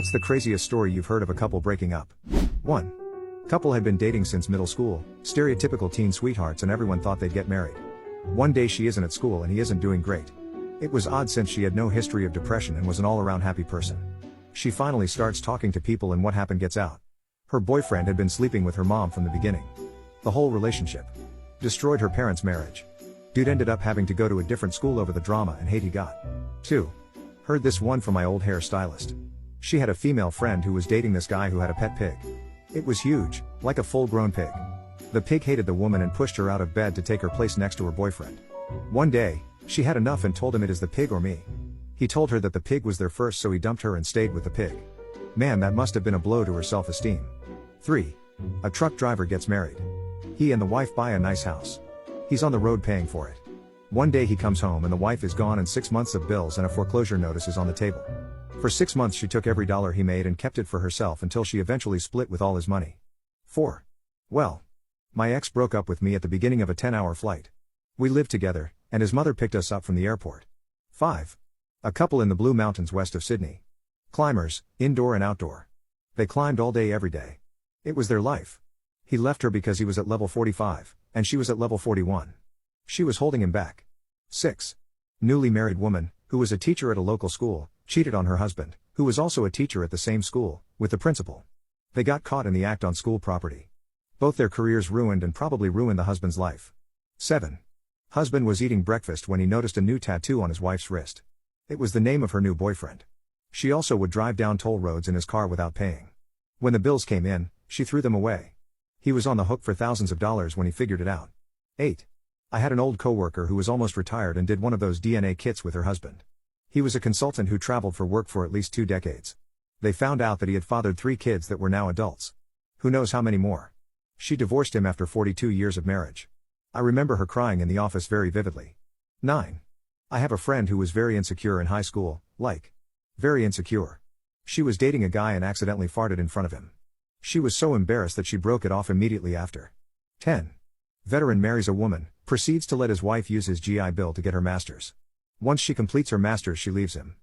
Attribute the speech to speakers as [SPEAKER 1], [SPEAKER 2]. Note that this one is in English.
[SPEAKER 1] What's the craziest story you've heard of a couple breaking up? 1. Couple had been dating since middle school, stereotypical teen sweethearts, and everyone thought they'd get married. One day she isn't at school and he isn't doing great. It was odd since she had no history of depression and was an all-around happy person. She finally starts talking to people and what happened gets out. Her boyfriend had been sleeping with her mom from the beginning. The whole relationship destroyed her parents' marriage. Dude ended up having to go to a different school over the drama and hate he got. 2. Heard this one from my old hairstylist. She had a female friend who was dating this guy who had a pet pig. It was huge, like a full-grown pig. The pig hated the woman and pushed her out of bed to take her place next to her boyfriend. One day, she had enough and told him it is the pig or me. He told her that the pig was there first, so he dumped her and stayed with the pig. Man, that must have been a blow to her self-esteem. 3. A truck driver gets married. He and the wife buy a nice house. He's on the road paying for it. One day he comes home and the wife is gone and 6 months of bills and a foreclosure notice is on the table. For 6 months she took every dollar he made and kept it for herself until she eventually split with all his money. 4. Well, my ex broke up with me at the beginning of a 10-hour flight. We lived together, and his mother picked us up from the airport. 5. A couple in the Blue Mountains west of Sydney. Climbers, indoor and outdoor. They climbed all day every day. It was their life. He left her because he was at level 45, and she was at level 41. She was holding him back. 6. Newly married woman, who was a teacher at a local school, cheated on her husband, who was also a teacher at the same school, with the principal. They got caught in the act on school property. Both their careers ruined and probably ruined the husband's life. 7. Husband was eating breakfast when he noticed a new tattoo on his wife's wrist. It was the name of her new boyfriend. She also would drive down toll roads in his car without paying. When the bills came in, she threw them away. He was on the hook for thousands of dollars when he figured it out. 8. I had an old coworker who was almost retired and did one of those DNA kits with her husband. He was a consultant who traveled for work for at least 2 decades. They found out that he had fathered 3 kids that were now adults. Who knows how many more? She divorced him after 42 years of marriage. I remember her crying in the office very vividly. 9. I have a friend who was very insecure in high school, very insecure. She was dating a guy and accidentally farted in front of him. She was so embarrassed that she broke it off immediately after. 10. Veteran marries a woman, proceeds to let his wife use his GI Bill to get her master's. Once she completes her master's she leaves him.